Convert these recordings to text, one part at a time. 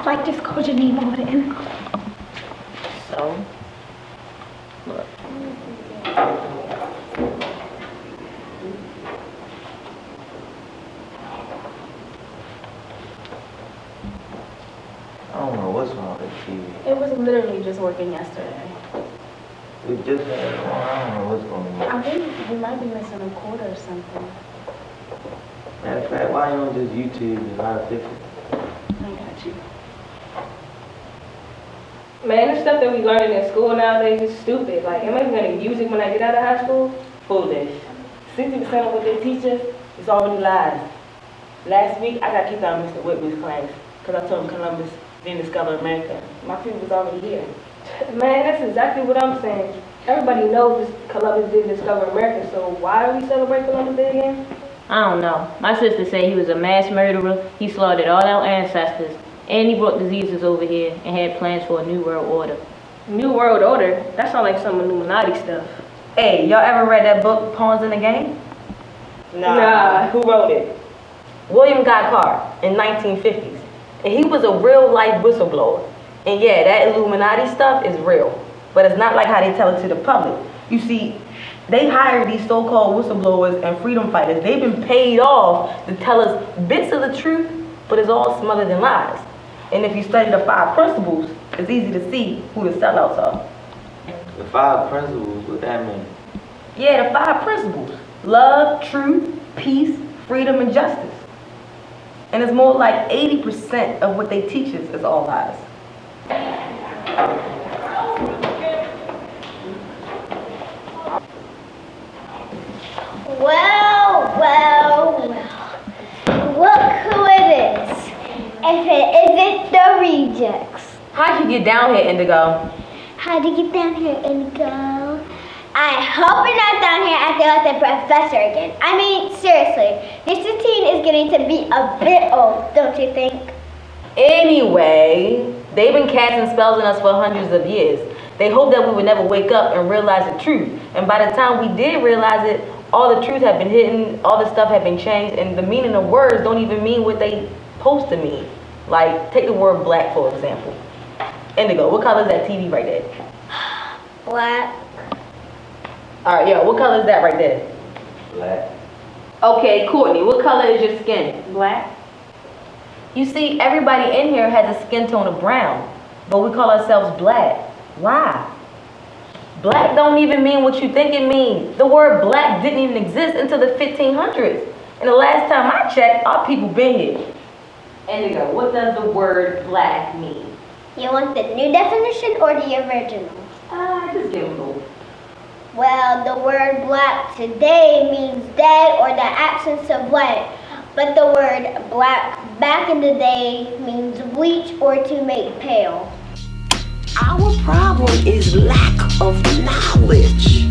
like just called your name on it. So, look. I don't know what's wrong with the TV. It was literally just working yesterday. We just had it on. I don't know what's going on. I think we might be missing a cord or something. Matter of fact, why you don't just YouTube and how to fix it? I got you. Man, the stuff that we learning in school nowadays is stupid. Like, am I even gonna use it when I get out of high school? Foolish. 60% of what they teach us is already lies. Last week, I got kicked out of Mr. Whitman's class because I told him Columbus didn't discover America. My people was already here. Man, that's exactly what I'm saying. Everybody knows this Columbus didn't discover America, so why are we celebrating Columbus Day again? I don't know. My sister said he was a mass murderer, he slaughtered all our ancestors, and he brought diseases over here and had plans for a new world order. New World Order? That sounds like some Illuminati stuff. Hey, y'all ever read that book, Pawns in the Game? Nah. Who wrote it? William Godcard in 1950s. And he was a real life whistleblower. And yeah, that Illuminati stuff is real. But it's not like how they tell it to the public. You see, they hire these so-called whistleblowers and freedom fighters. They've been paid off to tell us bits of the truth, but it's all smothered in lies. And if you study the 5 principles, it's easy to see who the sellouts are. The 5 principles, what that mean? Yeah, the 5 principles. Love, truth, peace, freedom, and justice. And it's more like 80% of what they teach us is all lies. Well. Look who it is. If it isn't the rejects. How'd you get down here, Indigo? How'd you get down here, Indigo? I hope you're not down here acting like the professor again. I mean, seriously, this routine is getting to be a bit old, don't you think? Anyway, they've been casting spells on us for hundreds of years. They hoped that we would never wake up and realize the truth. And by the time we did realize it, all the truth had been hidden, all the stuff had been changed, and the meaning of words don't even mean what they supposed to mean. Like, take the word black, for example. Indigo, what color is that TV right there? Black. All right, yeah, what color is that right there? Black. Okay, Courtney, what color is your skin? Black? You see, everybody in here has a skin tone of brown, but we call ourselves black. Why? Black don't even mean what you think it means. The word black didn't even exist until the 1500s. And the last time I checked, our people been here. Indigo, what does the word black mean? You want the new definition or the original? Just give them both. Well, the word black today means dead or the absence of light. But the word black back in the day means bleach or to make pale. Our problem is lack of knowledge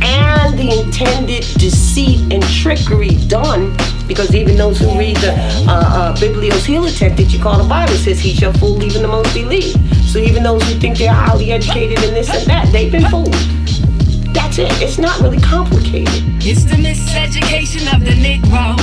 and the intended deceit and trickery done, because even those who read the Biblios Heliotext that you call the Bible says he shall fool even the most elite. So even those who think they're highly educated and this and that, they've been fooled. That's it. It's not really complicated. It's the miseducation of the Negro.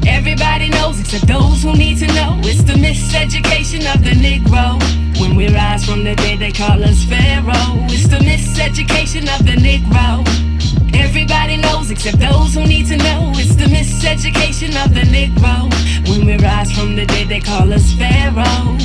Everybody knows except those who need to know. It's the miseducation of the Negro. When we rise from the dead, they call us Pharaoh. It's the miseducation of the Negro. Everybody knows except those who need to know. It's the miseducation of the Negro. When we rise from the dead, they call us Pharaoh.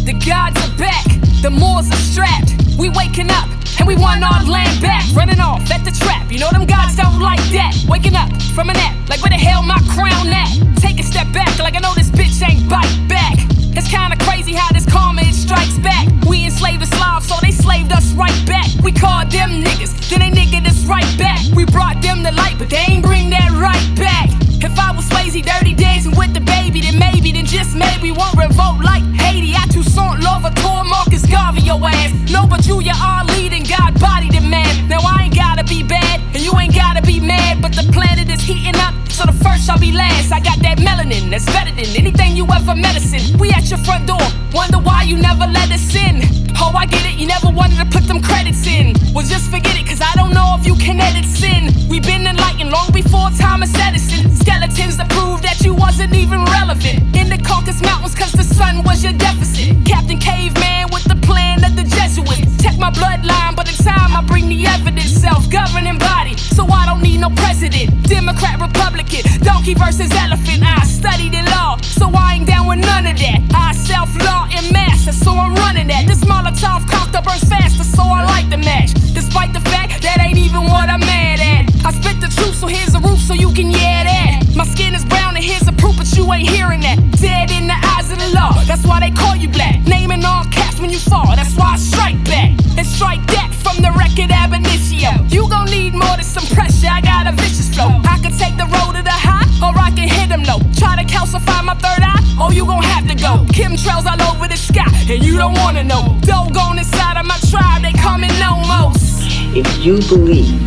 The gods are back, the Moors are strapped. We waking up, and we want our land back. Running off at the trap, you know them gods don't like that. Waking up from a nap, like where the hell my crown at? Take a step back, like I know this bitch ain't bite back. It's kinda crazy how this karma, it strikes back. We enslaved the Slavs, so they slaved us right back. We called them niggas, then they niggered us right back. We brought them the light, but they ain't bring that right back. If I was lazy, dirty dancing with the baby, then maybe, then just maybe won't revolt like Haiti. I too sont l'ovateur, Marcus Garvey your ass. No, but you are leading, God body the man. Now I ain't gotta be bad, and you ain't gotta be mad, but the planet is heating up, so the first shall be last. I got that melanin that's better than anything you you ever medicine. We at your front door, wonder why you never let us in. Oh, I get it, you never wanted to put them credits in. Well, just forget it, cause I don't know if you can edit sin. We been enlightened long before Thomas Edison. Skeletons to prove that you wasn't even relevant. In the Caucasus Mountains, cause the sun was your deficit. Captain Caveman with the plan of the Jesuits. Check my bloodline, but in time I bring the evidence. Self-governing body, so I don't need no president. Democrat, Republican, donkey versus elephant. I studied the law, so I ain't down with none of that. I self-law and master, so I'm running that. This Molotov cocktail burns faster, so I like the match. Despite the fact that ain't even what I'm mad at. I spit the truth, so here's a roof so you can yeah that. My skin is brown and here's a proof, but you ain't hearing that. Dead in the eyes of the law, that's why they call you black. Naming all caps when you fall, that's why I strike back. And strike that from the record ab initio. You gon' need more than some pressure, I got a vicious flow. I can take the road to the high, or I can hit them low. Try to calcify my third eye, oh you gon' have to go. Chemtrails all over the sky, and you don't wanna know. Doggone inside of my tribe, they coming no most. If you believe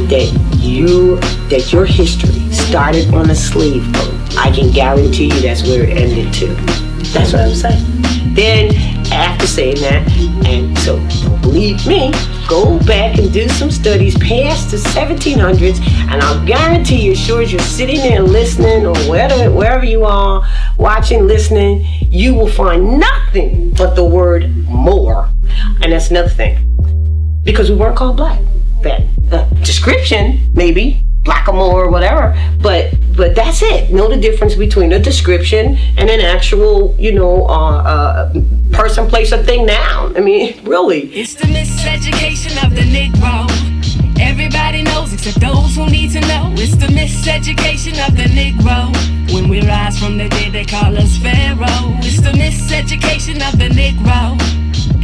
that your history started on a slave boat, I can guarantee you that's where it ended too. That's what I'm saying. Then, after saying that, and so don't believe me, go back and do some studies past the 1700s, and I'll guarantee you, as sure as you're sitting there listening, or wherever you are, watching, listening, you will find nothing but the word more. And that's another thing. Because we weren't called black. That description, maybe, blackamoor or whatever, but that's it. Know the difference between a description and an actual, person, place, or thing, noun. I mean, really. It's the miseducation of the Negro. Everybody knows except those who need to know. It's the miseducation of the Negro. When we rise from the dead, they call us Pharaoh. It's the miseducation of the Negro.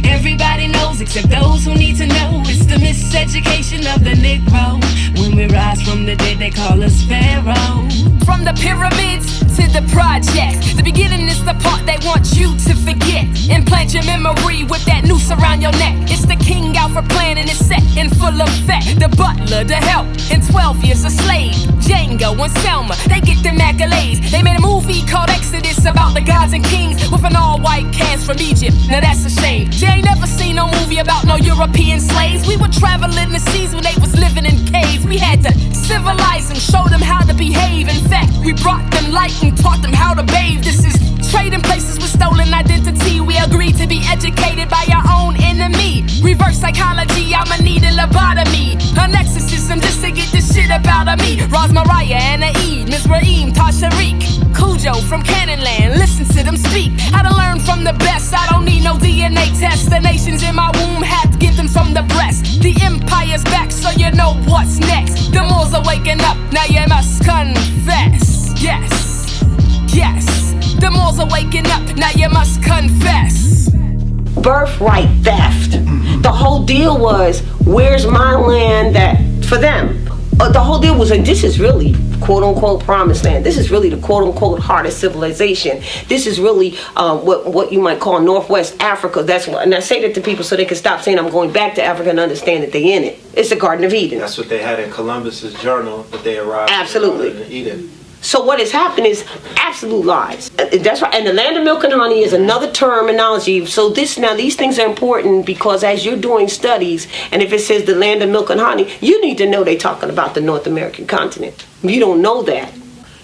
Everybody knows except those who need to know. It's the miseducation of the Negro. When we rise from the dead, they call us Pharaoh. From the pyramids to the projects, the beginning is the part they want you to forget. Implant your memory with that noose around your neck. It's the King Alfred plan and it's set in full effect. The butler, the help, and 12 years a slave. Django and Selma, they get them accolades. They made a movie called Exodus about the gods and kings with an all-white cast from Egypt. Now that's a shame. They ain't never seen no movie about no European slaves. We were traveling the seas when they was living in caves. We had to civilize them, show them how to behave. In fact, we brought them light and taught them how to bathe. This is trading places with stolen identity. We agreed to be educated by our own enemy. Reverse psychology, I'ma need a lobotomy. An exorcism just to get this shit about me. Rahsmariah, Anna E, Ms. Raheem, Tasha Reek, Cujo from Cannonland, listen to them speak. I done learned from the best, I don't need no DNA test. The nations in my womb had to get them from the breast. The empire's back, so you know what's next. The Moors are waking up, now you must confess. Yes, yes. The Moors are waking up, now you must confess. Birthright theft. The whole deal was, where's my land that, for them? The whole deal was, and this is really quote-unquote promised land. This is really the quote-unquote heart of civilization. This is really what you might call Northwest Africa. That's what, and I say that to people so they can stop saying I'm going back to Africa and understand that they in it. It's the Garden of Eden. That's what they had in Columbus's journal that they arrived Absolutely. in Eden. So what has happened is absolute lies. That's right. And the land of milk and honey is another terminology. So these things are important because as you're doing studies, and if it says the land of milk and honey, you need to know they're talking about the North American continent. If you don't know that,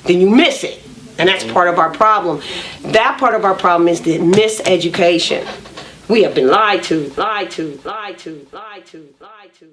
then you miss it. And that's part of our problem. That part of our problem is the miseducation. We have been lied to, lied to, lied to, lied to, lied to.